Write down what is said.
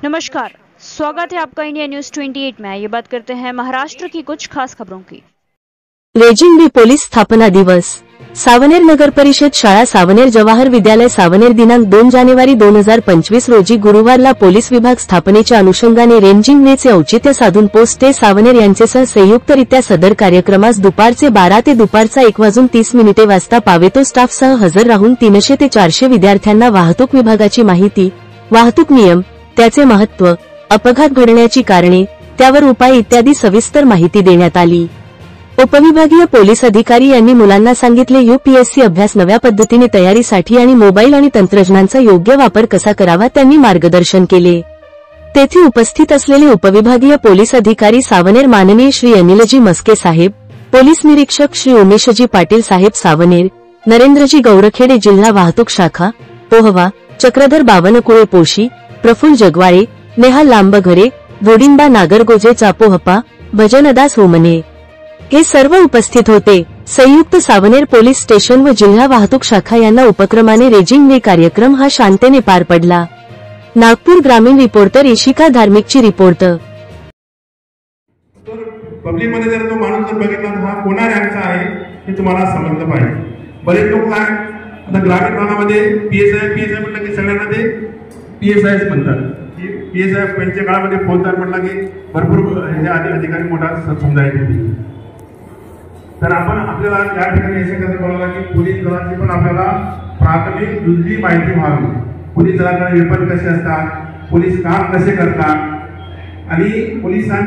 नमस्कार, स्वागत है आपका इंडिया न्यूज 28 में। ये बात करते हैं महाराष्ट्र की कुछ खास खबरों की। रेजिंग बी पोलीस स्थापना दिवस। सावनेर नगर परिषद शाळा सावनेर जवाहर विद्यालय सावनेर दिनांक 2 जानेवारी 2025 रोजी गुरुवारला पोलीस विभाग स्थापनेच्या अनुषंगाने रेंजिंग डेचे औचित्य साधून पोस्ट ते सावनेर यांचेसह संयुक्तरित्या सदर कार्यक्रमास दुपारचे 12 ते दुपारचा 1:30 वाजता पावेतो स्टाफसह हजर राहून 300 ते 400 विद्यार्थ्यांना वाहतूक विभागाची माहिती, वाहतूक नियम, त्याचे महत्त्व, अपघात घडण्याची कारणे, त्यावर उपाय इत्यादी सविस्तर माहिती देण्यात आली। उपविभागीय पोलीस अधिकारी यांनी मुलांना सांगितले यूपीएससी अभ्यास नव्या पद्धतीने तयारीसाठी आणि मोबाईल आणि तंत्रज्ञानाचा योग्य वापर कसा करावा त्यांनी मार्गदर्शन केले। तेथे उपस्थित असलेले उपविभागीय पोलीस अधिकारी सावनेर माननीय श्री अनिलजी मस्के साहेब, पोलीस निरीक्षक श्री उमेशजी पाटील साहेब सावनेर, नरेंद्रजी गौरखेडे जिल्हा वाहतूक शाखा पोहवा, चक्रधर बावनकुळे पोशी, प्रफुल्ल जगवाळे, नेहाल लांबघरे, वोडिंबा नागरगोजे चापोहपा, भजनदास होमने हे सर्व उपस्थित होते। संयुक्त सावनेर पोलीस स्टेशन व जिल्हा वाहतूक शाखा यांना उपक्रमाने रेजिंग डे कार्यक्रम हा शांततेने पार पडला। नागपूर ग्रामीण रिपोर्टर इशिका धार्मिकची रिपोर्ट। पब्लिक मध्ये जर तो माणूस जर बघितला तर हा कोणा रँकचा आहे हे तुम्हाला समजलं पाहिजे। बरेच लोक काय आता ग्रामीण भागामध्ये पीएसआय म्हटलं की सगळ्यांना ते पीएसआयच म्हणतात। पीएसआय त्यांच्या काळामध्ये फौजदार म्हटलं की भरपूर हे अधिकारी मोठा समजा येते। तर आपण आपल्याला या ठिकाणी असे कसं बोलायला की पोलीस दलाची पण आपल्याला प्राथमिक जुनी माहिती व्हावी। पोलीस दलाकडे वेपन कसे असतात, पोलीस काम कसे करतात आणि पोलिसांनी